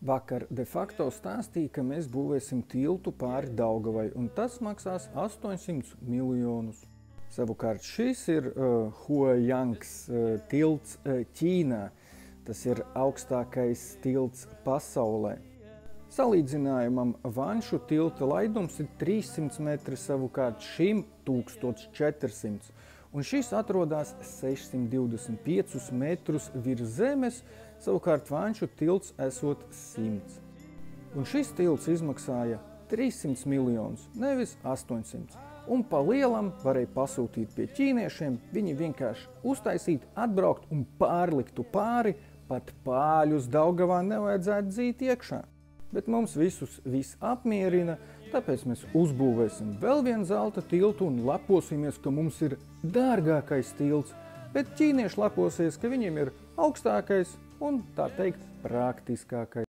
Vakar de facto stāstīja, ka mēs būvēsim tiltu pāri Daugavai, un tas maksās 800 miljonus. Savukārt šis ir Huayangs tilts Ķīnā. Tas ir augstākais tilts pasaulē. Salīdzinājumam Vanšu tilta laidums ir 300 metri, savukārt šim 1400. Un šis atrodas 625 metrus virs zemes, savukārt Vanšu tilts esot 100. Un šis tilts izmaksāja 300 miljonus, nevis 800. Un pa lielam varēja pasūtīt pie ķīniešiem, viņi vienkārši uztaisīt, atbraukt un pārliktu pāri, pat pāļus Daugavā nevajadzētu dzīt iekšā. Bet mums visus viss apmierina, tāpēc mēs uzbūvēsim vēl vienu zelta tiltu un leposimies, ka mums ir dārgākais tilts, bet ķīnieši leposies, ka viņiem ir augstākais un, tā teikt, praktiskākais.